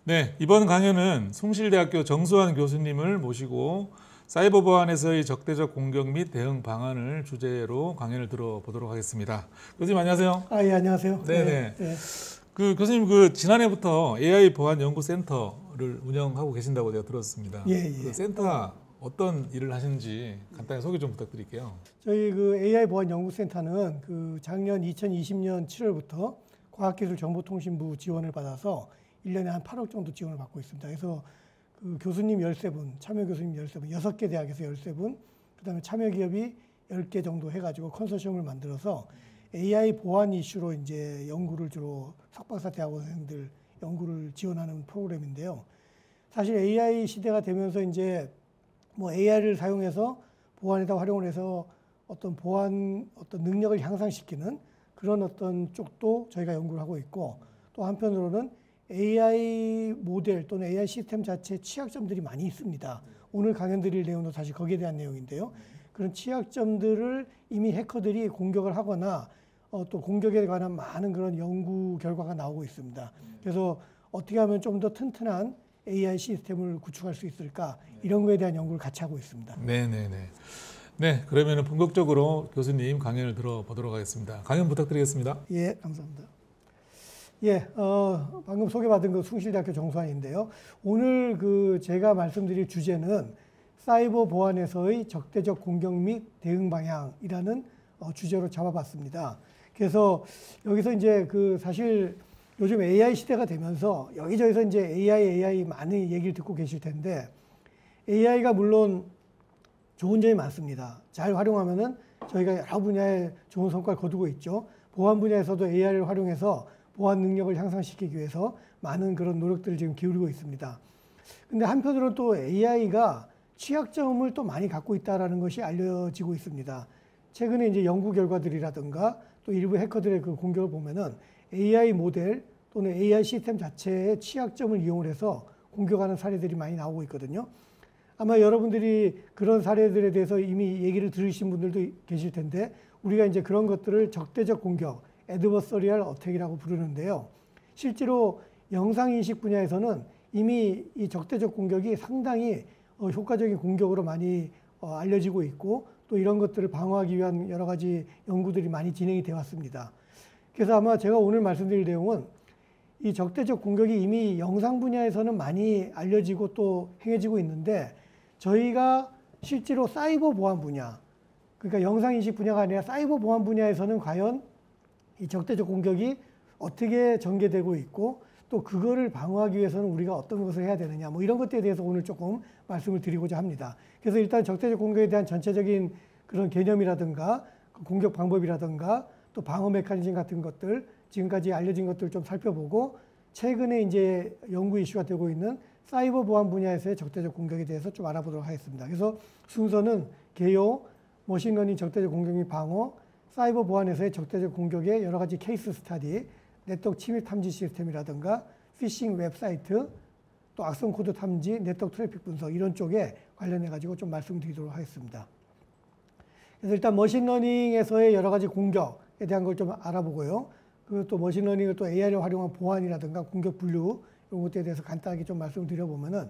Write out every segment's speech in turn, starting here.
네, 이번 강연은 숭실대학교 정수환 교수님을 모시고 사이버 보안에서의 적대적 공격 및 대응 방안을 주제로 강연을 들어보도록 하겠습니다. 교수님 안녕하세요. 예, 안녕하세요. 네네. 네. 교수님 지난해부터 AI 보안 연구 센터를 운영하고 계신다고 제가 들었습니다. 예. 그 센터 어떤 일을 하시는지 간단히 소개 좀 부탁드릴게요. 저희 그 AI 보안 연구센터는 그 작년 2020년 7월부터 과학기술정보통신부 지원을 받아서 1년에 한 8억 정도 지원을 받고 있습니다. 그래서 그 교수님 13분, 참여 교수님 13분, 6개 대학에서 13분, 그다음에 참여 기업이 10개 정도 해가지고 컨소시엄을 만들어서 AI 보안 이슈로 이제 연구를 주로 석박사 대학원생들 연구를 지원하는 프로그램인데요. 사실 AI 시대가 되면서 이제 뭐 AI를 사용해서 보안에다 활용을 해서 어떤 능력을 향상시키는 그런 어떤 쪽도 저희가 연구를 하고 있고, 또 한편으로는 AI 모델 또는 AI 시스템 자체에 취약점들이 많이 있습니다. 오늘 강연 드릴 내용도 사실 거기에 대한 내용인데요. 그런 취약점들을 이미 해커들이 공격을 하거나 또 공격에 관한 많은 그런 연구 결과가 나오고 있습니다. 그래서 어떻게 하면 좀 더 튼튼한 AI 시스템을 구축할 수 있을까, 이런 거에 대한 연구를 같이 하고 있습니다. 네, 그러면 본격적으로 교수님 강연을 들어보도록 하겠습니다. 강연 부탁드리겠습니다. 예, 감사합니다. 방금 소개받은 그 숭실대학교 정수환인데요. 오늘 그 제가 말씀드릴 주제는 사이버 보안에서의 적대적 공격 및 대응 방향이라는 주제로 잡아봤습니다. 그래서 여기서 이제 그 사실 요즘 AI 시대가 되면서 여기저기서 이제 AI 많은 얘기를 듣고 계실 텐데, AI가 물론 좋은 점이 많습니다. 잘 활용하면은 저희가 여러 분야에 좋은 성과를 거두고 있죠. 보안 분야에서도 AI를 활용해서 보안 능력을 향상시키기 위해서 많은 그런 노력들을 지금 기울이고 있습니다. 근데 한편으로는 또 AI가 취약점을 또 많이 갖고 있다는 것이 알려지고 있습니다. 최근에 이제 연구 결과들이라든가 또 일부 해커들의 그 공격을 보면은 AI 모델 또는 AI 시스템 자체의 취약점을 이용을 해서 공격하는 사례들이 많이 나오고 있거든요. 아마 여러분들이 그런 사례들에 대해서 이미 얘기를 들으신 분들도 계실 텐데, 우리가 이제 그런 것들을 적대적 공격, 애드버서리얼 어택이라고 부르는데요. 실제로 영상인식 분야에서는 이미 이 적대적 공격이 상당히 효과적인 공격으로 많이 알려지고 있고, 또 이런 것들을 방어하기 위한 여러 가지 연구들이 많이 진행이 되어 왔습니다. 그래서 아마 제가 오늘 말씀드릴 내용은 이 적대적 공격이 이미 영상 분야에서는 많이 알려지고 또 행해지고 있는데, 저희가 실제로 사이버 보안 분야, 그러니까 영상인식 분야가 아니라 사이버 보안 분야에서는 과연 이 적대적 공격이 어떻게 전개되고 있고, 또 그거를 방어하기 위해서는 우리가 어떤 것을 해야 되느냐, 뭐 이런 것들에 대해서 오늘 조금 말씀을 드리고자 합니다. 그래서 일단 적대적 공격에 대한 전체적인 그런 개념이라든가 공격 방법이라든가 또 방어 메커니즘 같은 것들, 지금까지 알려진 것들을 좀 살펴보고, 최근에 이제 연구 이슈가 되고 있는 사이버 보안 분야에서의 적대적 공격에 대해서 좀 알아보도록 하겠습니다. 그래서 순서는 개요, 머신러닝 적대적 공격 및 방어, 사이버 보안에서의 적대적 공격의 여러 가지 케이스 스터디, 네트워크 침입 탐지 시스템이라든가 피싱 웹사이트, 또 악성 코드 탐지, 네트워크 트래픽 분석, 이런 쪽에 관련해 가지고 좀 말씀드리도록 하겠습니다. 그래서 일단 머신러닝에서의 여러 가지 공격에 대한 걸 좀 알아보고요. 그리고 또 머신러닝을 또 AI를 활용한 보안이라든가 공격 분류, 이런 것들에 대해서 간단하게 좀 말씀을 드려보면은,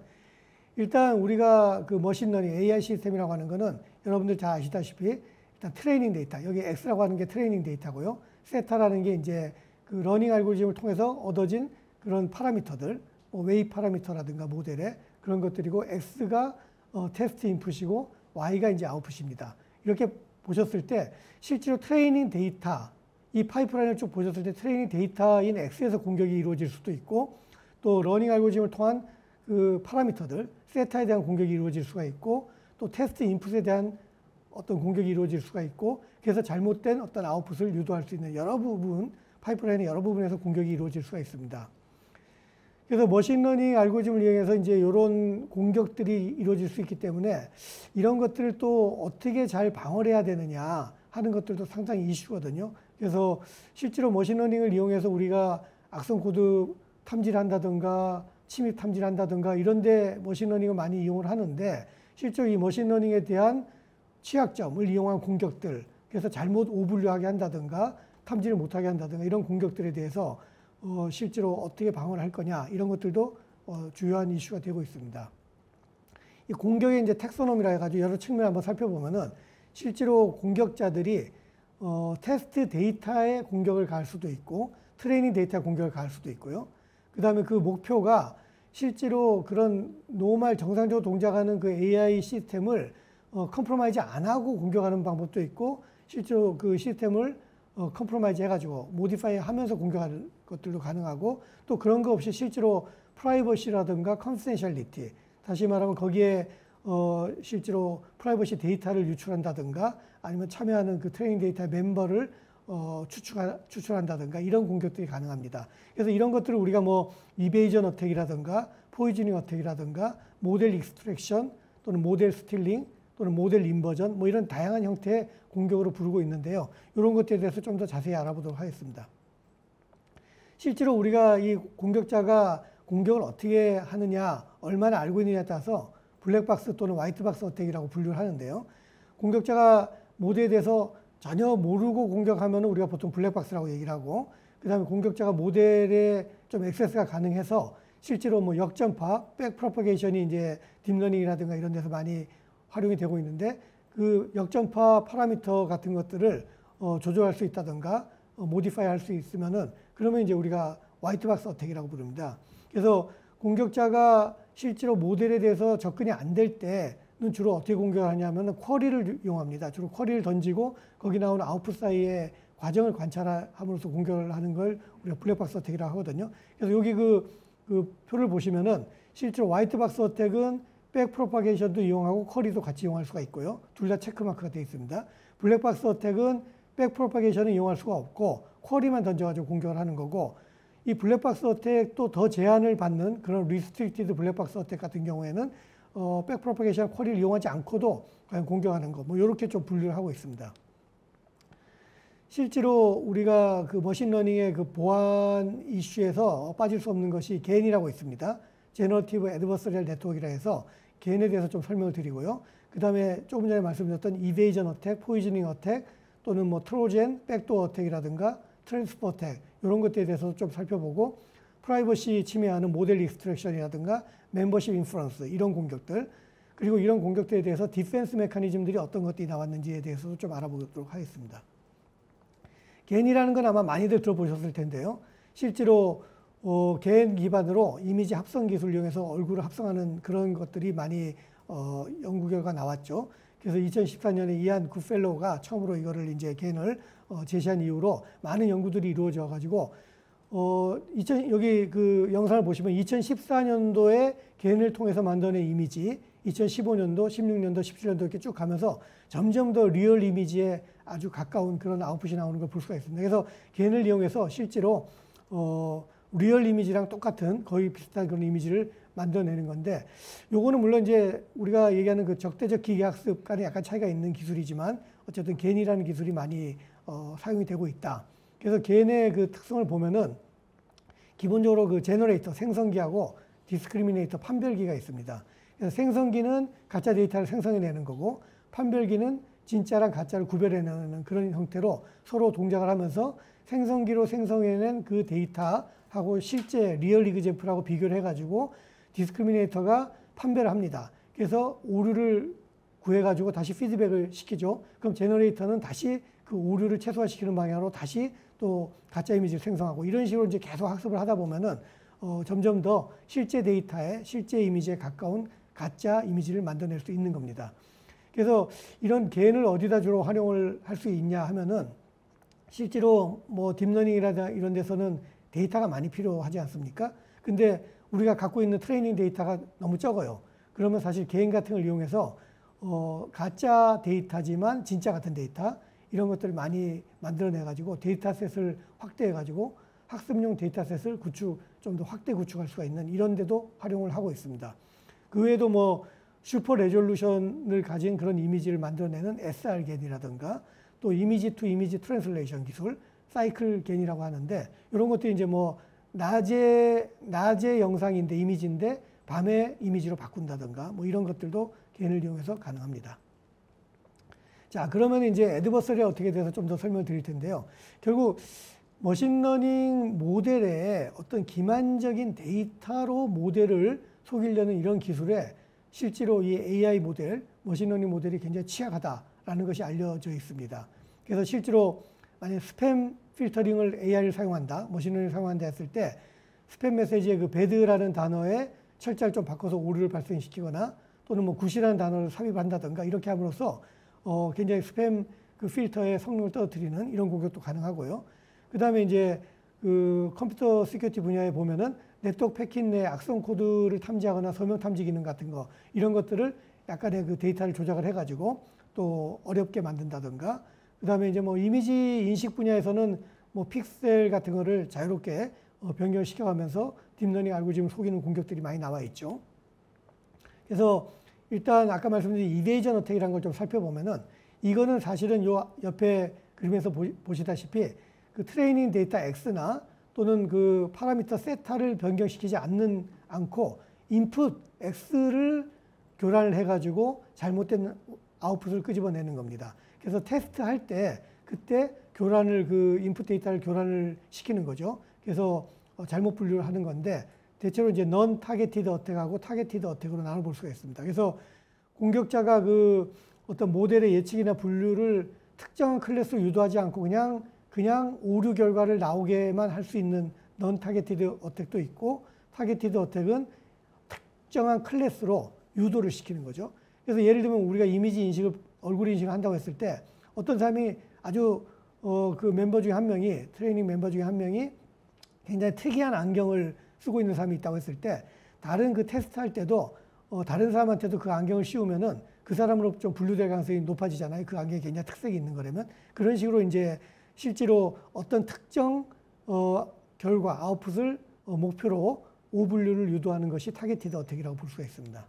일단 우리가 그 머신러닝 AI 시스템이라고 하는 거는 여러분들 다 아시다시피 일단 트레이닝 데이터, 여기 X라고 하는 게 트레이닝 데이터고요. 세타라는 게 이제 그 러닝 알고리즘을 통해서 얻어진 그런 파라미터들, 뭐 웨이 파라미터라든가 모델의 그런 것들이고, X가 테스트 인풋이고 Y가 이제 아웃풋입니다. 이렇게 보셨을 때 실제로 트레이닝 데이터, 이 파이프라인을 쭉 보셨을 때 트레이닝 데이터인 X에서 공격이 이루어질 수도 있고, 또 러닝 알고리즘을 통한 그 파라미터들, 세타에 대한 공격이 이루어질 수가 있고, 또 테스트 인풋에 대한 어떤 공격이 이루어질 수가 있고, 그래서 잘못된 어떤 아웃풋을 유도할 수 있는 여러 부분, 파이프라인의 여러 부분에서 공격이 이루어질 수가 있습니다. 그래서 머신러닝 알고리즘을 이용해서 이제 이런 공격들이 이루어질 수 있기 때문에 이런 것들을 또 어떻게 잘 방어를 해야 되느냐 하는 것들도 상당히 이슈거든요. 그래서 실제로 머신러닝을 이용해서 우리가 악성 코드 탐지를 한다든가 침입 탐지를 한다든가 이런 데 머신러닝을 많이 이용을 하는데, 실제로 이 머신러닝에 대한 취약점을 이용한 공격들, 그래서 잘못 오분류하게 한다든가 탐지를 못하게 한다든가 이런 공격들에 대해서 실제로 어떻게 방어를 할 거냐, 이런 것들도 주요한 이슈가 되고 있습니다. 이 공격의 이제 텍소노미라 해가지고 여러 측면을 한번 살펴보면은 실제로 공격자들이 테스트 데이터에 공격을 가할 수도 있고 트레이닝 데이터에 공격을 가할 수도 있고요. 그 다음에 그 목표가 실제로 그런 노멀 정상적으로 동작하는 그 AI 시스템을 컴프로마이즈 안 하고 공격하는 방법도 있고 실제로 그 시스템을 컴프로마이즈 해가지고 모디파이 하면서 공격하는 것들도 가능하고 또 그런 거 없이 실제로 프라이버시라든가 컨피덴셜리티 다시 말하면 거기에 실제로 프라이버시 데이터를 유출한다든가 아니면 참여하는 그 트레이닝 데이터 멤버를 추출한다든가 이런 공격들이 가능합니다. 그래서 이런 것들을 우리가 뭐 이베이전 어택이라든가 포이즈닝 어택이라든가 모델 익스트랙션 또는 모델 스틸링 또는 모델 인버전 뭐 이런 다양한 형태의 공격으로 부르고 있는데요. 이런 것들에 대해서 좀 더 자세히 알아보도록 하겠습니다. 실제로 우리가 이 공격자가 공격을 어떻게 하느냐, 얼마나 알고 있느냐에 따라서 블랙박스 또는 화이트박스 어택이라고 분류를 하는데요. 공격자가 모드에 대해서 전혀 모르고 공격하면 우리가 보통 블랙박스라고 얘기를 하고 그 다음에 공격자가 모델에 좀 액세스가 가능해서 실제로 뭐 역전파, 백프로퍼게이션이 이제 딥러닝이라든가 이런 데서 많이 활용이 되고 있는데 그 역전파 파라미터 같은 것들을 조절할 수 있다든가 모디파이 할 수 있으면은 그러면 이제 우리가 화이트박스 어택이라고 부릅니다. 그래서 공격자가 실제로 모델에 대해서 접근이 안 될 때는 주로 어떻게 공격을 하냐면 쿼리를 이용합니다. 주로 쿼리를 던지고 거기 나오는 아웃풋 사이의 과정을 관찰함으로써 공격을 하는 걸 우리가 블랙박스 어택이라고 하거든요. 그래서 여기 그 표를 보시면은 실제로 화이트박스 어택은 백 프로파게이션도 이용하고 쿼리도 같이 이용할 수가 있고요. 둘 다 체크마크가 되어 있습니다. 블랙박스 어택은 백 프로파게이션을 이용할 수가 없고 쿼리만 던져가지고 공격을 하는 거고 이 블랙박스 어택도 더 제한을 받는 그런 리스트릭티드 블랙박스 어택 같은 경우에는 백 프로파게이션 쿼리를 이용하지 않고도 과연 공격하는 거 뭐 이렇게 좀 분류를 하고 있습니다. 실제로 우리가 그 머신러닝의 그 보안 이슈에서 빠질 수 없는 것이 겐이라고 있습니다. 제너러티브 애드버서리얼 네트워크라 해서 겐에 대해서 좀 설명을 드리고요. 그 다음에 조금 전에 말씀드렸던 이베이전 어택, 포이즈닝 어택 또는 뭐 트로젠, 백도어 어택이라든가 트랜스퍼 어택 이런 것들에 대해서 좀 살펴보고 프라이버시 침해하는 모델 익스트랙션이라든가 멤버십 인프런스 이런 공격들 그리고 이런 공격들에 대해서 디펜스 메커니즘들이 어떤 것들이 나왔는지에 대해서도 좀 알아보도록 하겠습니다. 겐이라는 건 아마 많이들 들어보셨을 텐데요. 실제로 겐 기반으로 이미지 합성 기술을 이용해서 얼굴을 합성하는 그런 것들이 많이 연구 결과 나왔죠. 그래서 2014년에 이안 굿펠로우가 처음으로 이거를 이제 겐을 제시한 이후로 많은 연구들이 이루어져 가지고 여기 그 영상을 보시면 2014년도에 겐을 통해서 만들어낸 이미지 2015년도, 16년도, 17년도 이렇게 쭉 가면서 점점 더 리얼 이미지에 아주 가까운 그런 아웃풋이 나오는 걸 볼 수가 있습니다. 그래서 겐을 이용해서 실제로 리얼 이미지랑 똑같은 거의 비슷한 그런 이미지를 만들어내는 건데 요거는 물론 이제 우리가 얘기하는 그 적대적 기계학습 간에 약간 차이가 있는 기술이지만 어쨌든 겐이라는 기술이 많이 사용이 되고 있다. 그래서 겐의 그 특성을 보면은 기본적으로 그 제너레이터 생성기하고 디스크리미네이터 판별기가 있습니다. 그래서 생성기는 가짜 데이터를 생성해내는 거고 판별기는 진짜랑 가짜를 구별해내는 그런 형태로 서로 동작을 하면서 생성기로 생성해낸 그 데이터하고 실제 리얼 이그젠플하고 비교를 해가지고 디스크리미네이터가 판별을 합니다. 그래서 오류를 구해가지고 다시 피드백을 시키죠. 그럼 제너레이터는 다시 그 오류를 최소화시키는 방향으로 다시 또 가짜 이미지를 생성하고 이런 식으로 이제 계속 학습을 하다 보면은 점점 더 실제 데이터에 실제 이미지에 가까운 가짜 이미지를 만들어낼 수 있는 겁니다. 그래서 이런 겐을 어디다 주로 활용을 할 수 있냐 하면은 실제로 뭐 딥러닝이라든가 이런 데서는 데이터가 많이 필요하지 않습니까? 근데 우리가 갖고 있는 트레이닝 데이터가 너무 적어요. 그러면 사실 겐 같은 걸 이용해서 가짜 데이터지만 진짜 같은 데이터 이런 것들을 많이 만들어내가지고 데이터셋을 확대해가지고 학습용 데이터셋을 좀 더 확대 구축할 수가 있는 이런 데도 활용을 하고 있습니다. 그 외에도 뭐 슈퍼 레졸루션을 가진 그런 이미지를 만들어내는 SR겐이라든가 또 이미지 투 이미지 트랜슬레이션 기술, 사이클 겐이라고 하는데 이런 것들이 이제 뭐 낮에 영상인데 이미지인데 밤에 이미지로 바꾼다든가 뭐 이런 것들도 겐을 이용해서 가능합니다. 자, 그러면 이제 애드버서리가 어떻게 돼서 좀 더 설명을 드릴 텐데요. 결국 머신러닝 모델의 어떤 기만적인 데이터로 모델을 속이려는 이런 기술에 실제로 이 AI 모델, 머신러닝 모델이 굉장히 취약하다라는 것이 알려져 있습니다. 그래서 실제로 만약 스팸 필터링을 AI를 사용한다, 머신러닝을 사용한다 했을 때 스팸 메시지의 그 배드라는 단어에 철자를 좀 바꿔서 오류를 발생시키거나 또는 뭐 굿이라는 단어를 삽입한다든가 이렇게 함으로써 굉장히 스팸 그 필터의 성능을 떨어뜨리는 이런 공격도 가능하고요. 그 다음에 이제 그 컴퓨터 시큐리티 분야에 보면은 네트워크 패킷 내 악성 코드를 탐지하거나 서명 탐지 기능 같은 거 이런 것들을 약간의 그 데이터를 조작을 해가지고 또 어렵게 만든다든가 그 다음에 이제 뭐 이미지 인식 분야에서는 뭐 픽셀 같은 거를 자유롭게 변경을 시켜가면서 딥러닝 알고리즘을 속이는 공격들이 많이 나와 있죠. 그래서 일단 아까 말씀드린 이베이전 어택이라는 걸 좀 살펴보면은 이거는 사실은 요 옆에 그림에서 보시다시피 그 트레이닝 데이터 X나 또는 그 파라미터 세타를 변경시키지 않고 인풋 X를 교란을 해가지고 잘못된 아웃풋을 끄집어내는 겁니다. 그래서 테스트할 때 그때 교란을 그 인풋 데이터를 교란을 시키는 거죠. 그래서 잘못 분류를 하는 건데 대체로 이제 non targeted attack하고 targeted attack으로 나눠볼 수가 있습니다. 그래서 공격자가 그 어떤 모델의 예측이나 분류를 특정한 클래스로 유도하지 않고 그냥 오류 결과를 나오게만 할 수 있는 non targeted attack도 있고 targeted attack은 특정한 클래스로 유도를 시키는 거죠. 그래서 예를 들면 우리가 이미지 인식을 얼굴 인식을 한다고 했을 때 어떤 사람이 아주 그 멤버 중에 한 명이 트레이닝 멤버 중에 한 명이 굉장히 특이한 안경을 쓰고 있는 사람이 있다고 했을 때 다른 그 테스트할 때도 다른 사람한테도 그 안경을 씌우면은 그 사람으로 좀 분류될 가능성이 높아지잖아요. 그 안경에 굉장히 특색이 있는 거라면 그런 식으로 이제 실제로 어떤 특정 결과 아웃풋을 목표로 오분류를 유도하는 것이 타겟티드 어택이라고 볼 수가 있습니다.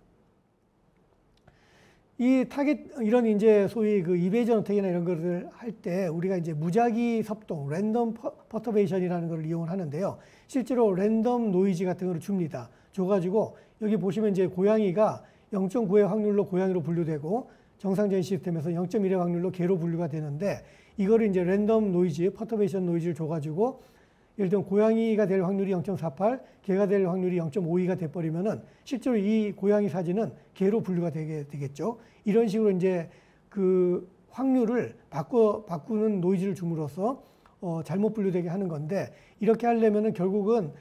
이런 이제 소위 그 이베이전 어택이나 이런 것을 할 때 우리가 이제 무작위 섭동, 랜덤 퍼터베이션이라는 걸 이용을 하는데요. 실제로 랜덤 노이즈 같은 걸 줍니다. 줘가지고 여기 보시면 이제 고양이가 0.9의 확률로 고양이로 분류되고 정상적인 시스템에서 0.1의 확률로 개로 분류가 되는데 이거를 이제 랜덤 노이즈, 퍼터베이션 노이즈를 줘가지고 예를 들면 고양이가 될 확률이 0.48, 개가 될 확률이 0.52가 돼버리면은 실제로 이 고양이 사진은 개로 분류가 되겠죠. 이런 식으로 이제 그 확률을 바꾸는 노이즈를 줌으로써 잘못 분류되게 하는 건데 이렇게 하려면은 결국은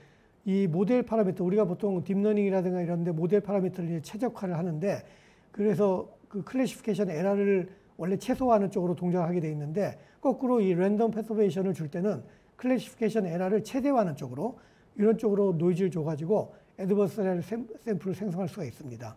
이 모델 파라미터 우리가 보통 딥러닝이라든가 이런 데 모델 파라미터를 이제 최적화를 하는데 그래서 그 클래시피케이션 에러를 원래 최소화하는 쪽으로 동작을 하게 돼 있는데 거꾸로 이 랜덤 퍼터베이션을 줄 때는 클래시피케이션 에러를 최대화하는 쪽으로 이런 쪽으로 노이즈를 줘가지고 애드버서리얼 샘플을 생성할 수가 있습니다.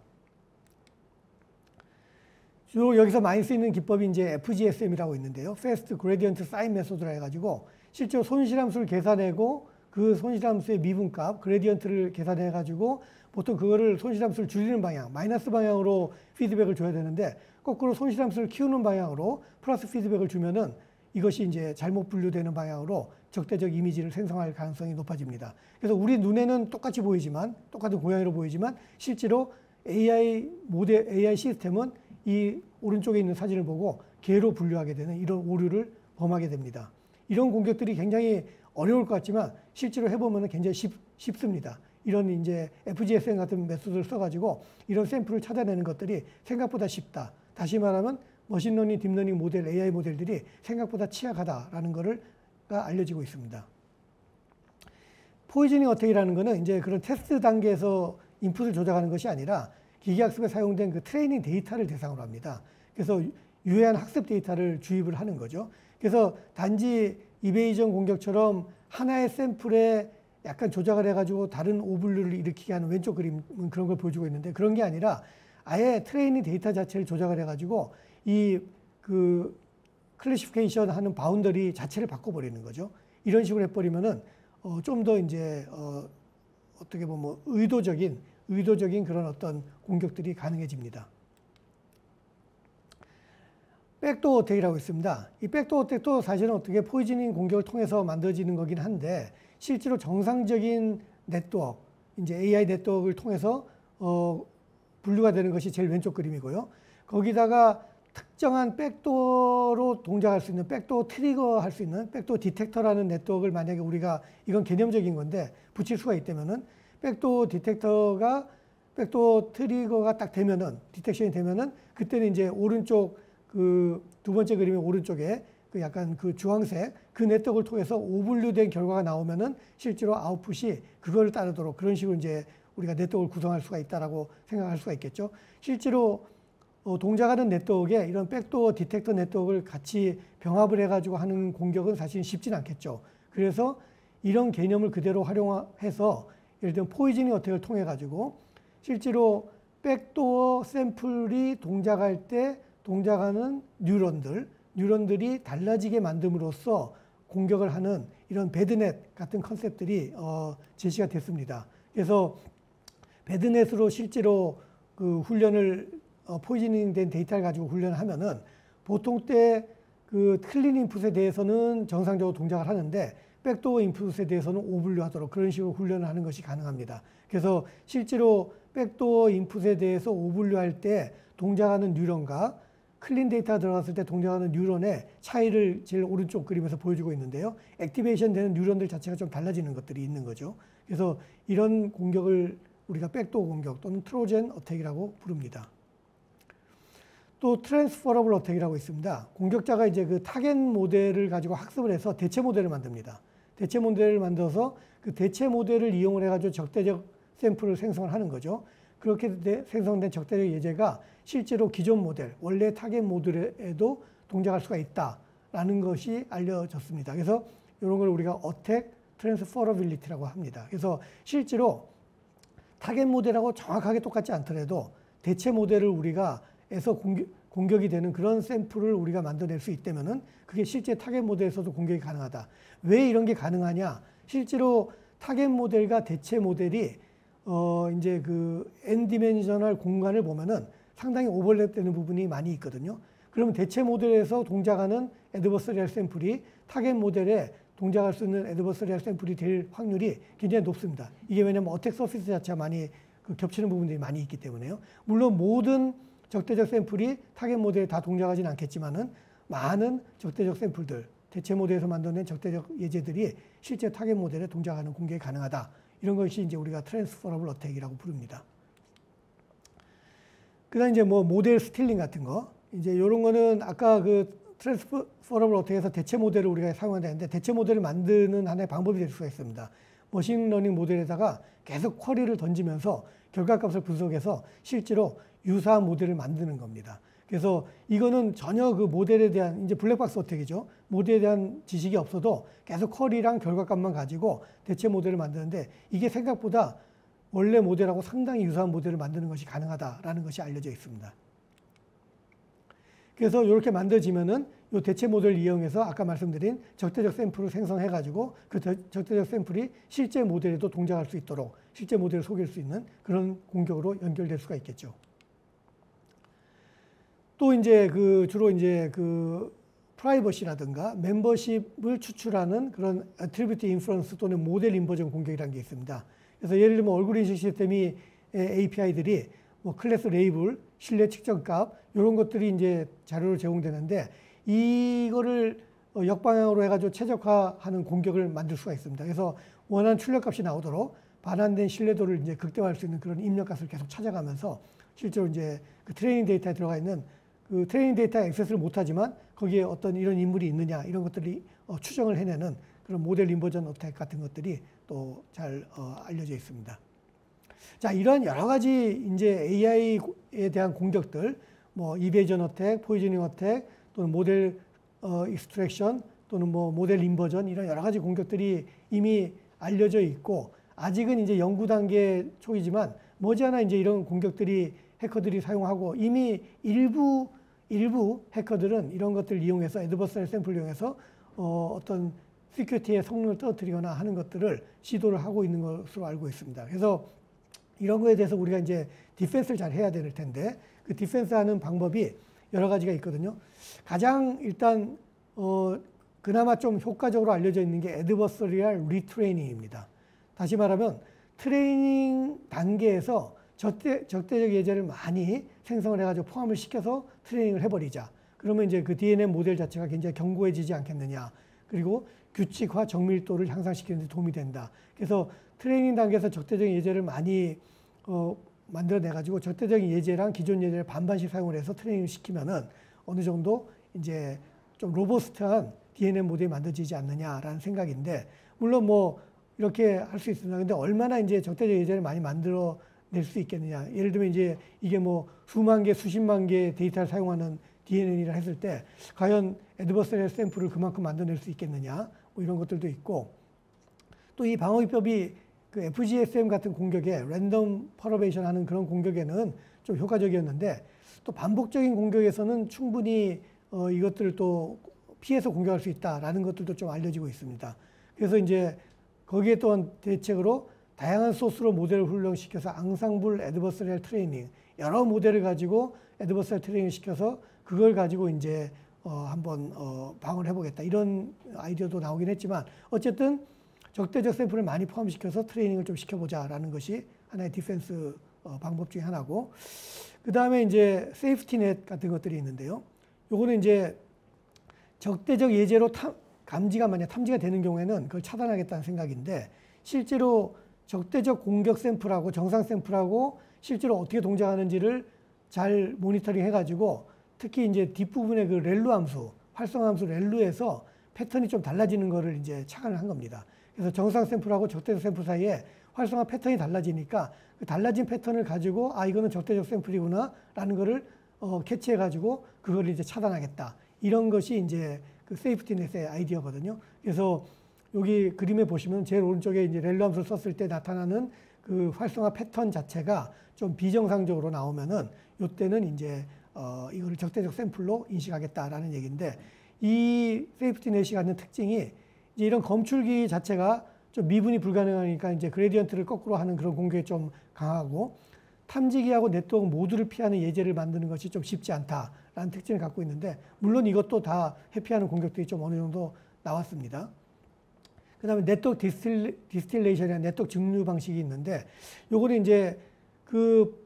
주로 여기서 많이 쓰이는 기법이 이제 FGSM이라고 있는데요. Fast Gradient Sign Method라 해가지고 실제로 손실함수를 계산하고 그 손실함수의 미분값, 그레디언트를 계산해가지고 보통 그거를 손실함수를 줄이는 방향, 마이너스 방향으로 피드백을 줘야 되는데 거꾸로 손실함수를 키우는 방향으로 플러스 피드백을 주면은 이것이 이제 잘못 분류되는 방향으로 적대적 이미지를 생성할 가능성이 높아집니다. 그래서 우리 눈에는 똑같이 보이지만, 똑같은 고양이로 보이지만 실제로 AI 시스템은 이 오른쪽에 있는 사진을 보고 개로 분류하게 되는 이런 오류를 범하게 됩니다. 이런 공격들이 굉장히 어려울 것 같지만 실제로 해보면 굉장히 쉽습니다. 이런 이제 FGSM 같은 메소드를 써가지고 이런 샘플을 찾아내는 것들이 생각보다 쉽다. 다시 말하면 머신러닝, 딥러닝 모델, AI 모델들이 생각보다 취약하다라는 것을 알려지고 있습니다. 포이즈닝 어택이라는 것은 이제 그런 테스트 단계에서 인풋을 조작하는 것이 아니라 기계학습에 사용된 그 트레이닝 데이터를 대상으로 합니다. 그래서 유해한 학습 데이터를 주입을 하는 거죠. 그래서 단지 이베이전 공격처럼 하나의 샘플에 약간 조작을 해가지고 다른 오분류를 일으키게 하는 왼쪽 그림은 그런 걸 보여주고 있는데 그런 게 아니라 아예 트레이닝 데이터 자체를 조작을 해가지고 이 그 클래시피케이션 하는 바운더리 자체를 바꿔버리는 거죠. 이런 식으로 해버리면은 좀 더 이제 어떻게 보면 뭐 의도적인 그런 어떤 공격들이 가능해집니다. 백도어 어택이라고 있습니다. 이 백도어 어택도 사실은 어떻게 포이즈닝 공격을 통해서 만들어지는 거긴 한데 실제로 정상적인 네트워크, 이제 AI 네트워크를 통해서 분류가 되는 것이 제일 왼쪽 그림이고요. 거기다가 특정한 백도어로 동작할 수 있는 백도어 트리거 할 수 있는 백도어 디텍터라는 네트워크를 만약에 우리가 이건 개념적인 건데 붙일 수가 있다면은 백도어 디텍터가 백도어 트리거가 딱 되면은 디텍션이 되면은 그때는 이제 오른쪽 그 두 번째 그림의 오른쪽에 그 약간 그 주황색 그 네트워크를 통해서 오분류된 결과가 나오면은 실제로 아웃풋이 그걸 따르도록 그런 식으로 이제 우리가 네트워크를 구성할 수가 있다라고 생각할 수가 있겠죠. 실제로 동작하는 네트워크에 이런 백도어 디텍터 네트워크를 같이 병합을 해가지고 하는 공격은 사실 쉽진 않겠죠. 그래서 이런 개념을 그대로 활용해서 예를 들면 포이즈닝 어택을 통해 가지고 실제로 백도어 샘플이 동작할 때 동작하는 뉴런들이 달라지게 만듦으로써 공격을 하는 이런 배드넷 같은 컨셉들이 제시가 됐습니다. 그래서 배드넷으로 실제로 그 훈련을 포지셔닝 된 데이터를 가지고 훈련을 하면은 보통 때 그 클린 인풋에 대해서는 정상적으로 동작을 하는데 백도어 인풋에 대해서는 오분류하도록 그런 식으로 훈련을 하는 것이 가능합니다. 그래서 실제로 백도어 인풋에 대해서 오분류할 때 동작하는 뉴런과 클린 데이터가 들어갔을 때 동작하는 뉴런의 차이를 제일 오른쪽 그림에서 보여주고 있는데요. 액티베이션 되는 뉴런들 자체가 좀 달라지는 것들이 있는 거죠. 그래서 이런 공격을 우리가 백도어 공격 또는 트로젠 어택이라고 부릅니다. 또 트랜스퍼러블 어택이라고 있습니다. 공격자가 이제 그 타겟 모델을 가지고 학습을 해서 대체 모델을 만듭니다. 대체 모델을 만들어서 그 대체 모델을 이용을 해가지고 적대적 샘플을 생성을 하는 거죠. 그렇게 생성된 적대적 예제가 실제로 기존 모델, 원래 타겟 모델에도 동작할 수가 있다라는 것이 알려졌습니다. 그래서 이런 걸 우리가 어택 트랜스퍼러빌리티라고 합니다. 그래서 실제로 타겟 모델하고 정확하게 똑같지 않더라도 대체 모델을 우리가 에서 공격이 되는 그런 샘플을 우리가 만들어낼 수 있다면은 그게 실제 타겟 모델에서도 공격이 가능하다. 왜 이런 게 가능하냐? 실제로 타겟 모델과 대체 모델이 이제 그 n 디멘셔널 공간을 보면은 상당히 오버랩되는 부분이 많이 있거든요. 그러면 대체 모델에서 동작하는 애드버서리얼 샘플이 타겟 모델에 동작할 수 있는 애드버서리얼 샘플이 될 확률이 굉장히 높습니다. 이게 왜냐하면 어택 서피스 자체가 많이 그 겹치는 부분들이 많이 있기 때문에요. 물론 모든 적대적 샘플이 타겟 모델에 다 동작하지는 않겠지만은 많은 적대적 샘플들, 대체 모델에서 만들어낸 적대적 예제들이 실제 타겟 모델에 동작하는 공격이 가능하다. 이런 것이 이제 우리가 트랜스퍼러블 어택이라고 부릅니다. 그다음 이제 뭐 모델 스틸링 같은 거, 이제 이런 거는 아까 그 트랜스퍼러블 어택에서 대체 모델을 우리가 사용한다는데 대체 모델을 만드는 하나의 방법이 될 수가 있습니다. 머신러닝 모델에다가 계속 쿼리를 던지면서 결과값을 분석해서 실제로 유사한 모델을 만드는 겁니다. 그래서 이거는 전혀 그 모델에 대한 이제 블랙박스 어택이죠. 모델에 대한 지식이 없어도 계속 쿼리랑 결과값만 가지고 대체 모델을 만드는데 이게 생각보다 원래 모델하고 상당히 유사한 모델을 만드는 것이 가능하다라는 것이 알려져 있습니다. 그래서 이렇게 만들어지면은 이 대체 모델을 이용해서 아까 말씀드린 적대적 샘플을 생성해가지고 그 적대적 샘플이 실제 모델에도 동작할 수 있도록 실제 모델을 속일 수 있는 그런 공격으로 연결될 수가 있겠죠. 또 이제 그 주로 이제 그 프라이버시라든가 멤버십을 추출하는 그런 애트리뷰트 인퍼런스 또는 모델 인버전 공격이라는 게 있습니다. 그래서 예를 들면 얼굴 인식 시스템이 API들이 뭐 클래스 레이블, 신뢰 측정값 이런 것들이 이제 자료로 제공되는데 이거를 역방향으로 해가지고 최적화하는 공격을 만들 수가 있습니다. 그래서 원하는 출력값이 나오도록 반환된 신뢰도를 이제 극대화할 수 있는 그런 입력값을 계속 찾아가면서 실제로 이제 그 트레이닝 데이터에 들어가 있는 그 트레이닝 데이터에 액세스를 못하지만 거기에 어떤 이런 인물이 있느냐 이런 것들이 추정을 해내는 그런 모델 인버전 어택 같은 것들이 또 잘 알려져 있습니다. 자, 이런 여러 가지 이제 AI에 대한 공격들, 뭐 이베이전 어택, 포이즈닝 어택, 또는 모델 익스트랙션, 또는 뭐 모델 인버전 이런 여러 가지 공격들이 이미 알려져 있고 아직은 이제 연구 단계 초이지만 머지않아 이제 이런 공격들이 해커들이 사용하고 이미 일부 해커들은 이런 것들을 이용해서 애드버서리얼 샘플을 이용해서 어떤 시큐리티의 성능을 떨어뜨리거나 하는 것들을 시도를 하고 있는 것으로 알고 있습니다. 그래서 이런 거에 대해서 우리가 이제 디펜스를 잘 해야 될 텐데 그 디펜스 하는 방법이 여러 가지가 있거든요. 가장 일단 그나마 좀 효과적으로 알려져 있는 게 애드버서리얼 리트레이닝입니다. 다시 말하면 트레이닝 단계에서 적대적 예제를 많이 생성을 해가지고 포함을 시켜서 트레이닝을 해버리자. 그러면 이제 그 DNN 모델 자체가 굉장히 견고해지지 않겠느냐. 그리고 규칙화 정밀도를 향상시키는 데 도움이 된다. 그래서 트레이닝 단계에서 적대적인 예제를 많이 만들어내가지고 적대적인 예제랑 기존 예제를 반반씩 사용을 해서 트레이닝을 시키면은 어느 정도 이제 좀 로버스트한 DNN 모델이 만들어지지 않느냐라는 생각인데, 물론 뭐 이렇게 할 수 있습니다. 근데 얼마나 이제 적대적 예제를 많이 만들어낼 수 있겠느냐. 예를 들면 이제 이게 뭐 수만 개, 수십만 개의 데이터를 사용하는 DNN이라 했을 때 과연 애드버서리얼 샘플을 그만큼 만들어낼 수 있겠느냐. 뭐 이런 것들도 있고, 또 이 방어기법이 그 FGSM 같은 공격에 랜덤 퍼러베이션 하는 그런 공격에는 좀 효과적이었는데, 또 반복적인 공격에서는 충분히 이것들을 또 피해서 공격할 수 있다라는 것들도 좀 알려지고 있습니다. 그래서 이제 거기에 또한 대책으로 다양한 소스로 모델을 훈련시켜서 앙상블 애드버서리얼 트레이닝, 여러 모델을 가지고 애드버서리얼 트레이닝을 시켜서 그걸 가지고 이제 한번 방어를 해보겠다, 이런 아이디어도 나오긴 했지만, 어쨌든 적대적 샘플을 많이 포함시켜서 트레이닝을 좀 시켜보자라는 것이 하나의 디펜스 방법 중에 하나고, 그 다음에 이제 세이프티넷 같은 것들이 있는데요. 요거는 이제 적대적 예제로 만약 탐지가 되는 경우에는 그걸 차단하겠다는 생각인데, 실제로 적대적 공격 샘플하고 정상 샘플하고 실제로 어떻게 동작하는지를 잘 모니터링 해가지고, 특히 이제 뒷부분에 그 렐루 함수, 활성화 함수 렐루에서 패턴이 좀 달라지는 거를 이제 착안을 한 겁니다. 그래서 정상 샘플하고 적대적 샘플 사이에 활성화 패턴이 달라지니까 그 달라진 패턴을 가지고 이거는 적대적 샘플이구나 라는 거를 캐치해 가지고 그걸 이제 차단하겠다. 이런 것이 이제 그 세이프티넷의 아이디어거든요. 그래서 여기 그림에 보시면 제일 오른쪽에 이제 렐루 함수를 썼을 때 나타나는 그 활성화 패턴 자체가 좀 비정상적으로 나오면은 요때는 이제 이거를 적대적 샘플로 인식하겠다라는 얘기인데, 이 세이프티넷이 갖는 특징이 이제 이런 검출기 자체가 좀 미분이 불가능하니까 이제 그레디언트를 거꾸로 하는 그런 공격이 좀 강하고, 탐지기하고 네트워크 모두를 피하는 예제를 만드는 것이 좀 쉽지 않다라는 특징을 갖고 있는데, 물론 이것도 다 회피하는 공격들이 좀 어느 정도 나왔습니다. 그 다음에 네트워크 디스틸레이션이나 네트워크 증류 방식이 있는데, 요거는 이제 그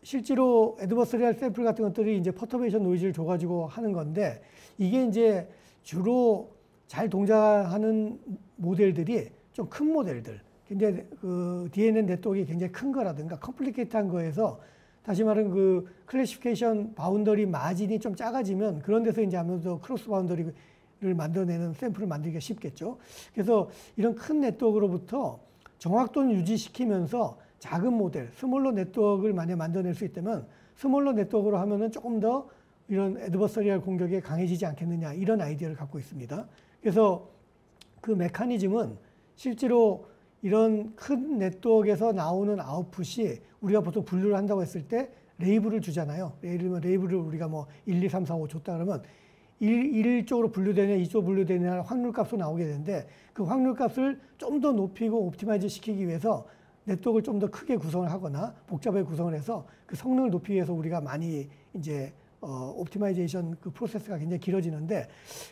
실제로 애드버서리얼 샘플 같은 것들이 이제 퍼터베이션 노이즈를 줘가지고 하는 건데, 이게 이제 주로 잘 동작하는 모델들이 좀 큰 모델들, 굉장히 그 DNN 네트워크가 굉장히 큰 거라든가 컴플리케이트한 거에서, 다시 말하면 그 클래시피케이션 바운더리 마진이 좀 작아지면 그런 데서 이제 아무래도 크로스 바운더리를 만들어내는 샘플을 만들기가 쉽겠죠. 그래서 이런 큰 네트워크로부터 정확도는 유지시키면서 작은 모델, 스몰러 네트워크를 만약 만들어낼 수 있다면, 스몰러 네트워크로 하면은 조금 더 이런 애드버서리얼 공격에 강해지지 않겠느냐, 이런 아이디어를 갖고 있습니다. 그래서 그 메커니즘은 실제로 이런 큰 네트워크에서 나오는 아웃풋이 우리가 보통 분류를 한다고 했을 때 레이블을 주잖아요. 예를 들면 레이블을 우리가 뭐 1, 2, 3, 4, 5 줬다 그러면 1쪽으로 분류되냐 2쪽으로 분류되냐 확률값으로 나오게 되는데, 그 확률값을 좀 더 높이고 옵티마이즈 시키기 위해서 네트워크를 좀 더 크게 구성을 하거나 복잡하게 구성을 해서 그 성능을 높이기 위해서 우리가 많이 이제 옵티마이제이션 그 프로세스가 굉장히 길어지는데,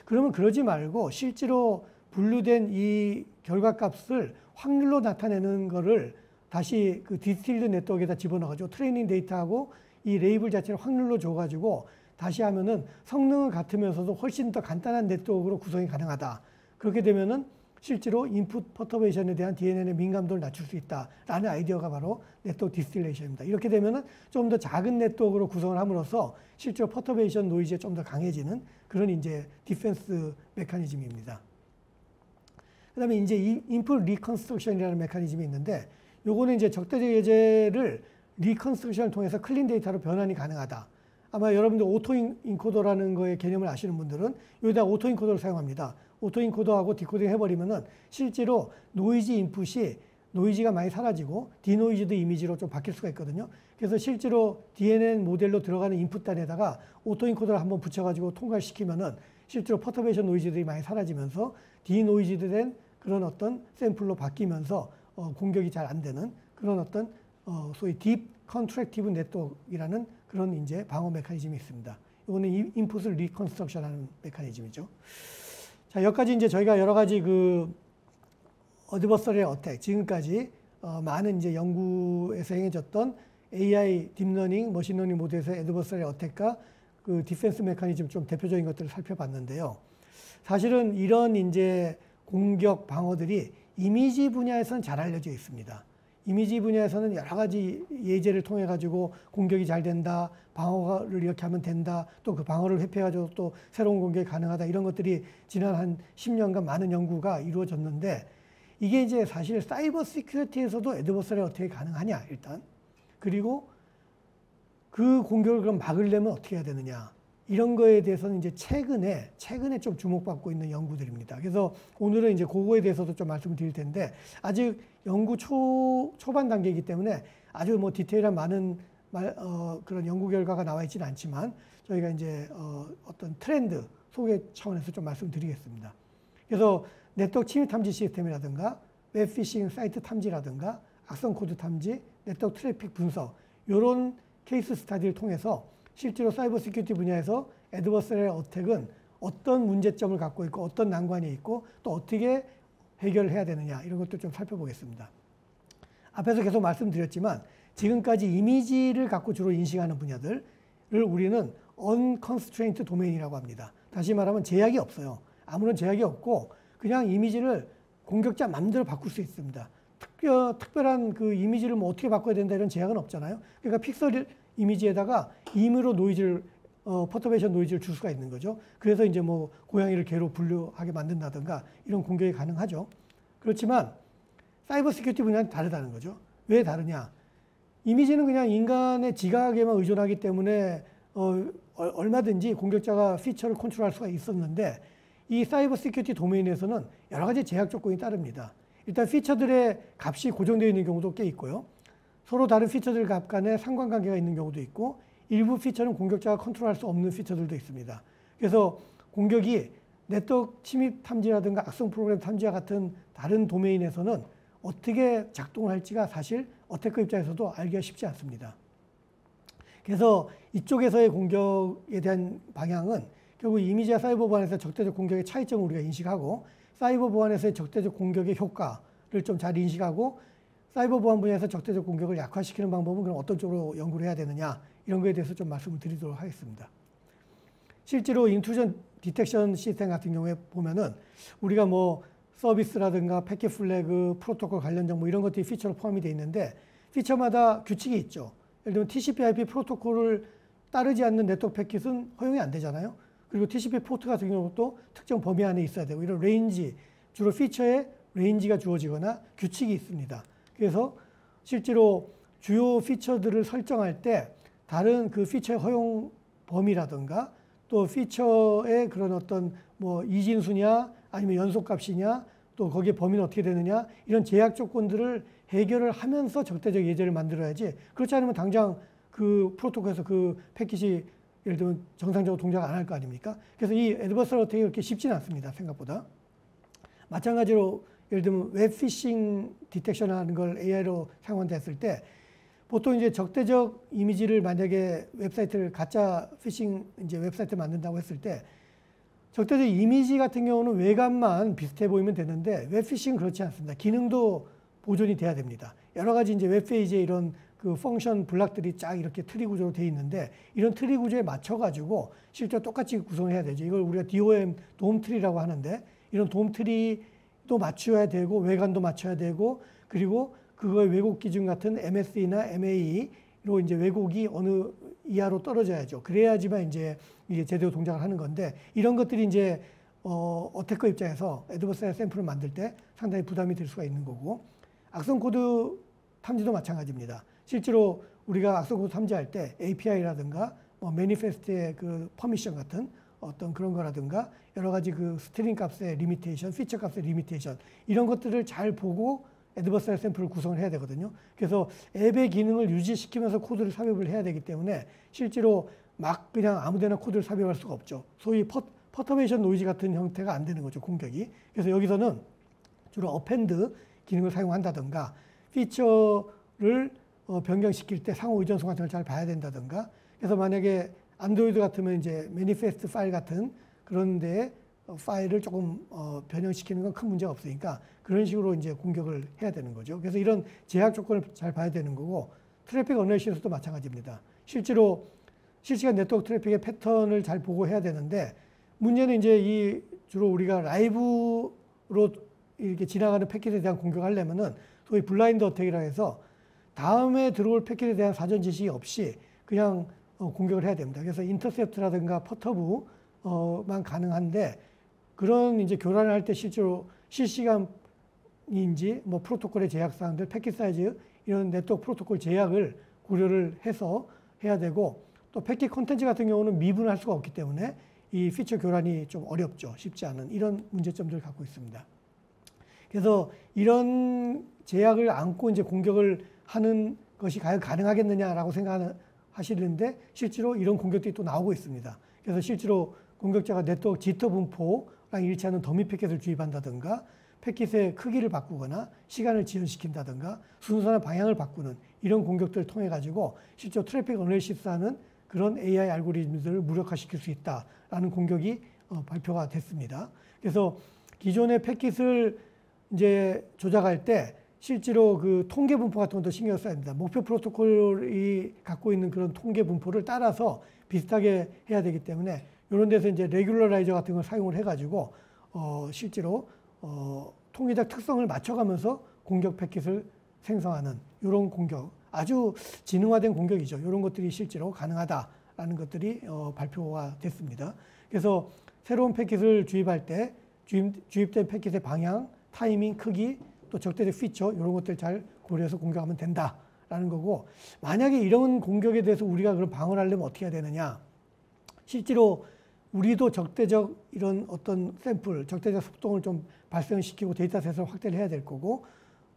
그러면 그러지 말고 실제로 분류된 이 결과값을 확률로 나타내는 거를 다시 그 디스틸드 네트워크에다 집어넣어가지고 트레이닝 데이터하고 이 레이블 자체를 확률로 줘가지고 다시 하면은 성능은 같으면서도 훨씬 더 간단한 네트워크로 구성이 가능하다. 그렇게 되면은 실제로 인풋 퍼터베이션에 대한 DNN의 민감도를 낮출 수 있다라는 아이디어가 바로 네트워크 디스틸레이션입니다. 이렇게 되면은 좀 더 작은 네트워크로 구성을 함으로써 실제로 퍼터베이션 노이즈에 좀 더 강해지는 그런 이제 디펜스 메커니즘입니다. 그 다음에 이제 인풋 리컨스트럭션이라는 메커니즘이 있는데, 요거는 이제 적대적 예제를 리컨스트럭션을 통해서 클린 데이터로 변환이 가능하다. 아마 여러분들 오토 인코더라는 거의 개념을 아시는 분들은 여기다 오토 인코더를 사용합니다. 오토 인코더하고 디코딩 해버리면은 실제로 노이즈 인풋이 노이즈가 많이 사라지고 디노이즈드 이미지로 좀 바뀔 수가 있거든요. 그래서 실제로 DNN 모델로 들어가는 인풋 단에다가 오토 인코더를 한번 붙여가지고 통과시키면은 실제로 퍼터베이션 노이즈들이 많이 사라지면서 디노이즈드 된 그런 어떤 샘플로 바뀌면서 공격이 잘 안 되는 그런 어떤 소위 딥 컨트랙티브 네트워크라는 그런 이제 방어 메커니즘이 있습니다. 이거는 인풋을 리컨스트럭션하는 메커니즘이죠. 자, 여기까지 이제 저희가 여러 가지 그 어드버서리얼 어택, 지금까지 많은 이제 연구에서 행해졌던 AI, 딥러닝, 머신러닝 모델에서 애드버서리 어택과 그 디펜스 메커니즘 좀 대표적인 것들을 살펴봤는데요. 사실은 이런 이제 공격 방어들이 이미지 분야에서는 잘 알려져 있습니다. 이미지 분야에서는 여러 가지 예제를 통해 가지고 공격이 잘 된다, 방어를 이렇게 하면 된다, 또 그 방어를 회피해 가지고 또 새로운 공격이 가능하다, 이런 것들이 지난 한 10년간 많은 연구가 이루어졌는데, 이게 이제 사실 사이버 시큐리티에서도 애드버서리 어떻게 가능하냐 일단, 그리고 그 공격을 그럼 막으려면 어떻게 해야 되느냐, 이런 거에 대해서는 이제 최근에 좀 주목받고 있는 연구들입니다. 그래서 오늘은 이제 그거에 대해서도 좀 말씀을 드릴 텐데, 아직 연구 초반 단계이기 때문에 아주 뭐 디테일한 많은 그런 연구 결과가 나와 있지는 않지만, 저희가 이제 어떤 트렌드 소개 차원에서 좀 말씀드리겠습니다. 그래서 네트워크 침입 탐지 시스템이라든가 웹피싱 사이트 탐지라든가 악성 코드 탐지, 네트워크 트래픽 분석, 이런 케이스 스터디를 통해서 실제로 사이버 시큐리티 분야에서 애드버서리 어택은 어떤 문제점을 갖고 있고 어떤 난관이 있고 또 어떻게 해결을 해야 되느냐, 이런 것도 좀 살펴보겠습니다. 앞에서 계속 말씀드렸지만 지금까지 이미지를 갖고 주로 인식하는 분야들을 우리는 unconstrained 도메인이라고 합니다. 다시 말하면 제약이 없어요. 아무런 제약이 없고 그냥 이미지를 공격자 마음대로 바꿀 수 있습니다. 특별한 그 이미지를 뭐 어떻게 바꿔야 된다 이런 제약은 없잖아요. 그러니까 픽셀 이미지에다가 임의로 노이즈를 퍼터베이션 노이즈를 줄 수가 있는 거죠. 그래서 이제 뭐 고양이를 개로 분류하게 만든다든가 이런 공격이 가능하죠. 그렇지만 사이버 시큐리티 분야는 다르다는 거죠. 왜 다르냐? 이미지는 그냥 인간의 지각에만 의존하기 때문에 얼마든지 공격자가 피처를 컨트롤할 수가 있었는데, 이 사이버 시큐리티 도메인에서는 여러 가지 제약 조건이 따릅니다. 일단 피처들의 값이 고정되어 있는 경우도 꽤 있고요. 서로 다른 피처들 값 간에 상관관계가 있는 경우도 있고, 일부 피처는 공격자가 컨트롤할 수 없는 피처들도 있습니다. 그래서 공격이 네트워크 침입 탐지라든가 악성 프로그램 탐지와 같은 다른 도메인에서는 어떻게 작동을 할지가 사실 어태커 입장에서도 알기가 쉽지 않습니다. 그래서 이쪽에서의 공격에 대한 방향은 결국 이미지와 사이버 보안에서 적대적 공격의 차이점을 우리가 인식하고, 사이버 보안에서의 적대적 공격의 효과를 좀 잘 인식하고, 사이버 보안 분야에서 적대적 공격을 약화시키는 방법은 그럼 어떤 쪽으로 연구를 해야 되느냐, 이런 거에 대해서 좀 말씀을 드리도록 하겠습니다. 실제로 인트루전 디텍션 시스템 같은 경우에 보면은 우리가 뭐 서비스라든가 패킷 플래그, 프로토콜 관련 정보 이런 것들이 피처로 포함이 되어 있는데, 피처마다 규칙이 있죠. 예를 들면 TCP/IP 프로토콜을 따르지 않는 네트워크 패킷은 허용이 안 되잖아요. 그리고 TCP 포트 같은 경우도 특정 범위 안에 있어야 되고, 이런 레인지, 주로 피처에 레인지가 주어지거나 규칙이 있습니다. 그래서 실제로 주요 피처들을 설정할 때 다른 그 피처의 허용 범위라든가 또 피처의 그런 어떤 뭐 이진수냐 아니면 연속값이냐 또 거기에 범위는 어떻게 되느냐, 이런 제약 조건들을 해결을 하면서 적대적 예제를 만들어야지, 그렇지 않으면 당장 그 프로토콜에서 그 패킷이 예를 들면 정상적으로 동작 안 할 거 아닙니까? 그래서 이 애드버서리 어택이 그렇게 쉽지는 않습니다, 생각보다. 마찬가지로 예를 들면 웹피싱 디텍션 하는 걸 AI로 사용한다 때 보통 이제 적대적 이미지를 만약에 웹사이트를 가짜 피싱 이제 웹사이트 만든다고 했을 때 적대적 이미지 같은 경우는 외관만 비슷해 보이면 되는데, 웹피싱은 그렇지 않습니다. 기능도 보존이 돼야 됩니다. 여러 가지 이제 웹페이지에 이런 그 펑션 블락들이 쫙 이렇게 트리 구조로 되어 있는데, 이런 트리 구조에 맞춰가지고 실제로 똑같이 구성해야 되죠. 이걸 우리가 DOM, 돔 트리라고 하는데, 이런 돔 트리도 맞춰야 되고, 외관도 맞춰야 되고, 그리고 그거의 왜곡 기준 같은 MSE나 MA로 이제 왜곡이 어느 이하로 떨어져야죠. 그래야지만 이제 이게 제대로 동작을 하는 건데, 이런 것들이 이제 어태커 입장에서 애드버서리 샘플을 만들 때 상당히 부담이 될 수가 있는 거고, 악성 코드 탐지도 마찬가지입니다. 실제로 우리가 악성 코드 탐지할 때 API라든가 뭐 매니페스트의 그 퍼미션 같은 어떤 그런 거라든가 여러 가지 그 스트링 값의 리미테이션, 피처 값의 리미테이션, 이런 것들을 잘 보고 애드버서리 샘플을 구성을 해야 되거든요. 그래서 앱의 기능을 유지시키면서 코드를 삽입을 해야 되기 때문에 실제로 막 그냥 아무데나 코드를 삽입할 수가 없죠. 소위 퍼터베이션 노이즈 같은 형태가 안 되는 거죠, 공격이. 그래서 여기서는 주로 어펜드 기능을 사용한다든가, 피처를 변경시킬 때 상호 의존성 같은 걸 잘 봐야 된다든가, 그래서 만약에 안드로이드 같으면 이제 매니페스트 파일 같은 그런 데에 파일을 조금 변형시키는 건 큰 문제가 없으니까 그런 식으로 이제 공격을 해야 되는 거죠. 그래서 이런 제약 조건을 잘 봐야 되는 거고, 트래픽 어널리시스도 마찬가지입니다. 실제로 실시간 네트워크 트래픽의 패턴을 잘 보고 해야 되는데 문제는 이제 이 주로 우리가 라이브로 이렇게 지나가는 패킷에 대한 공격을 하려면은 소위 블라인드 어택이라 해서 다음에 들어올 패킷에 대한 사전 지식이 없이 그냥 공격을 해야 됩니다. 그래서 인터셉트라든가 퍼터브만 가능한데 그런 이제 교란을 할 때 실제로 실시간인지 뭐 프로토콜의 제약 사항들, 패킷 사이즈 이런 네트워크 프로토콜 제약을 고려를 해서 해야 되고 또 패킷 콘텐츠 같은 경우는 미분할 수가 없기 때문에 이 피처 교란이 좀 어렵죠. 쉽지 않은 이런 문제점들을 갖고 있습니다. 그래서 이런 제약을 안고 이제 공격을 하는 것이 과연 가능하겠느냐라고 생각하시는데 실제로 이런 공격들이 또 나오고 있습니다. 그래서 실제로 공격자가 네트워크 지터 분포랑 일치하는 더미 패킷을 주입한다든가 패킷의 크기를 바꾸거나 시간을 지연시킨다든가 순서나 방향을 바꾸는 이런 공격들을 통해 가지고 실제로 트래픽 어널리시스하는 그런 AI 알고리즘들을 무력화시킬 수 있다라는 공격이 발표가 됐습니다. 그래서 기존의 패킷을 이제 조작할 때 실제로 그 통계 분포 같은 것도 신경 써야 됩니다. 목표 프로토콜이 갖고 있는 그런 통계 분포를 따라서 비슷하게 해야 되기 때문에 이런 데서 이제 레귤러라이저 같은 걸 사용을 해가지고 실제로 통계적 특성을 맞춰가면서 공격 패킷을 생성하는 이런 공격, 아주 지능화된 공격이죠. 이런 것들이 실제로 가능하다라는 것들이 발표가 됐습니다. 그래서 새로운 패킷을 주입할 때 주입된 패킷의 방향, 타이밍, 크기, 또 적대적 피처 이런 것들 잘 고려해서 공격하면 된다라는 거고 만약에 이런 공격에 대해서 우리가 그런 방어를 하려면 어떻게 해야 되느냐? 실제로 우리도 적대적 이런 어떤 샘플, 적대적 속동을 좀 발생시키고 데이터셋을 확대를 해야 될 거고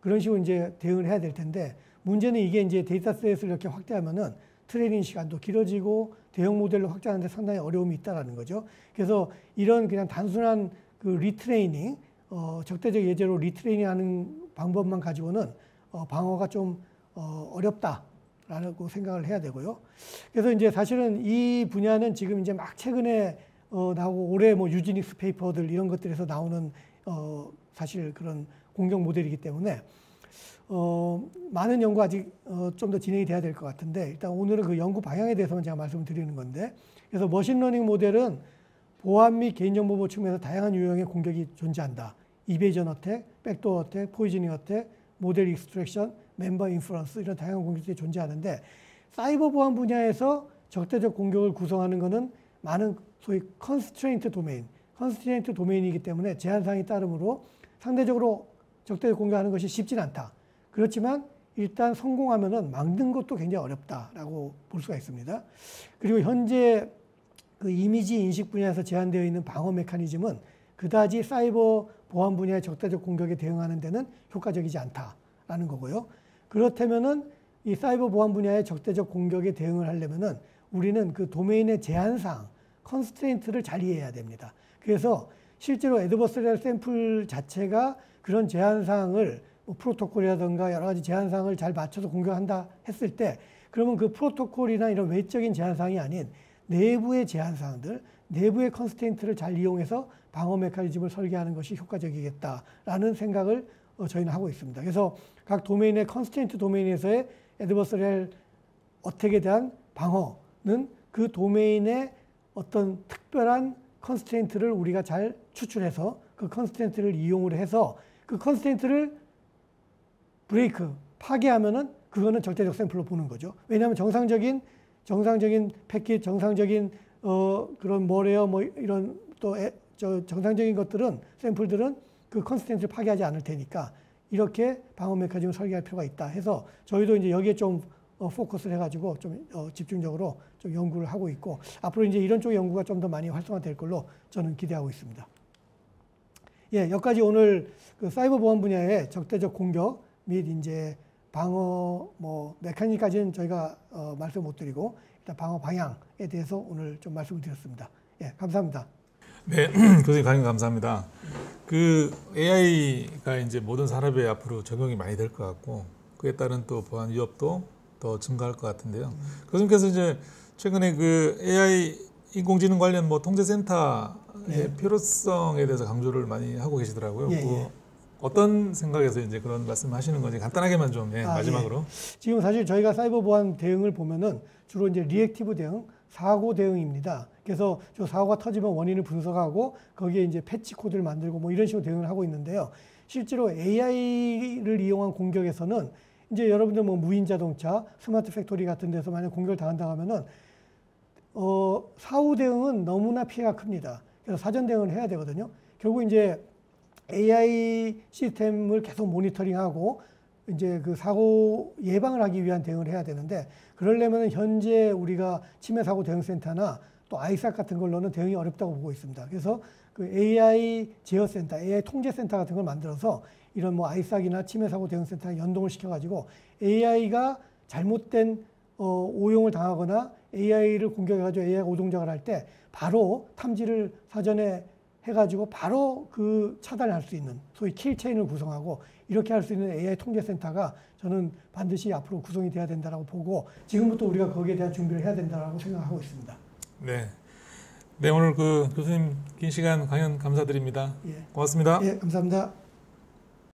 그런 식으로 이제 대응을 해야 될 텐데 문제는 이게 이제 데이터셋을 이렇게 확대하면은 트레이닝 시간도 길어지고 대형 모델로 확장하는데 상당히 어려움이 있다라는 거죠. 그래서 이런 그냥 단순한 그 리트레이닝, 적대적 예제로 리트레이닝하는 방법만 가지고는 방어가 좀 어렵다라고 생각을 해야 되고요. 그래서 이제 사실은 이 분야는 지금 이제 막 최근에 나오고 올해 뭐 유지닉스 페이퍼들 이런 것들에서 나오는 사실 그런 공격 모델이기 때문에 많은 연구 아직 좀 더 진행이 돼야 될 것 같은데 일단 오늘은 그 연구 방향에 대해서만 제가 말씀을 드리는 건데 그래서 머신러닝 모델은 보안 및 개인정보 보호 측면에서 다양한 유형의 공격이 존재한다. 이베이전 어택, 백도어 어택, 포이즈닝 어택, 모델 익스트랙션, 멤버 인프런스 이런 다양한 공격들이 존재하는데 사이버 보안 분야에서 적대적 공격을 구성하는 것은 많은 소위 컨스트레인트 도메인이기 때문에 제한사항이 따르므로 상대적으로 적대적 공격하는 것이 쉽진 않다. 그렇지만 일단 성공하면은 막는 것도 굉장히 어렵다라고 볼 수가 있습니다. 그리고 현재 그 이미지 인식 분야에서 제한되어 있는 방어 메커니즘은 그다지 사이버 보안 분야의 적대적 공격에 대응하는 데는 효과적이지 않다라는 거고요. 그렇다면은 이 사이버 보안 분야의 적대적 공격에 대응을 하려면은 우리는 그 도메인의 제한사항, 컨스트레인트를 잘 이해해야 됩니다. 그래서 실제로 애드버서리얼 샘플 자체가 그런 제한사항을 뭐 프로토콜이라든가 여러 가지 제한사항을 잘 맞춰서 공격한다 했을 때 그러면 그 프로토콜이나 이런 외적인 제한사항이 아닌 내부의 제한사항들, 내부의 컨스트레인트를 잘 이용해서 방어 메커니즘을 설계하는 것이 효과적이겠다라는 생각을 저희는 하고 있습니다. 그래서 각 도메인의 컨스트레인트 도메인에서의 애드버서리얼 어택에 대한 방어는 그 도메인의 어떤 특별한 컨스트레인트를 우리가 잘 추출해서 그 컨스트레인트를 이용을 해서 그 컨스트레인트를 브레이크, 파괴하면은 그거는 적대적 샘플로 보는 거죠. 왜냐하면 정상적인 패킷, 정상적인 그런 뭐래요, 뭐 이런 또 정상적인 것들은 샘플들은 그 컨스트레인트를 파괴하지 않을 테니까 이렇게 방어 메커니즘을 설계할 필요가 있다 해서 저희도 이제 여기에 좀 포커스를 해가지고 좀 집중적으로 좀 연구를 하고 있고 앞으로 이제 이런 쪽 연구가 좀 더 많이 활성화될 걸로 저는 기대하고 있습니다. 예, 여기까지 오늘 그 사이버 보안 분야의 적대적 공격 및 이제 방어 뭐 메커니즘까지는 저희가 말씀 못 드리고 일단 방어 방향에 대해서 오늘 좀 말씀을 드렸습니다. 예, 감사합니다. 네, 교수님 강의 감사합니다. 그 AI가 이제 모든 산업에 앞으로 적용이 많이 될 것 같고 그에 따른 또 보안 위협도 더 증가할 것 같은데요. 교수님께서 이제 최근에 그 AI 인공지능 관련 뭐 통제센터의 필요성에 대해서 강조를 많이 하고 계시더라고요. 예, 예. 어떤 생각에서 이제 그런 말씀하시는 건지 간단하게만 좀 마지막으로. 지금 사실 저희가 사이버 보안 대응을 보면은 주로 이제 리액티브 대응, 사고 대응입니다. 그래서 저 사고가 터지면 원인을 분석하고 거기에 이제 패치 코드를 만들고 뭐 이런 식으로 대응을 하고 있는데요. 실제로 AI를 이용한 공격에서는 이제 여러분들 뭐 무인 자동차, 스마트 팩토리 같은 데서 만약 공격을 당한다면은 사후 대응은 너무나 피해가 큽니다. 그래서 사전 대응을 해야 되거든요. 결국 이제 AI 시스템을 계속 모니터링하고 이제 그 사고 예방을 하기 위한 대응을 해야 되는데 그러려면 현재 우리가 치매 사고 대응센터나 또 아이삭 같은 걸로는 대응이 어렵다고 보고 있습니다. 그래서 그 AI 제어센터, AI 통제센터 같은 걸 만들어서 이런 뭐 아이삭이나 치매 사고 대응센터랑 연동을 시켜가지고 AI가 잘못된 오용을 당하거나 AI를 공격해가지고 AI가 오동작을 할 때 바로 탐지를 사전에 해가지고 바로 그 차단할 수 있는 소위 킬체인을 구성하고 이렇게 할 수 있는 AI 통제센터가 저는 반드시 앞으로 구성이 돼야 된다고 보고 지금부터 우리가 거기에 대한 준비를 해야 된다고 생각하고 있습니다. 네. 네, 오늘 그 교수님 긴 시간 강연 감사드립니다. 고맙습니다. 예, 감사합니다.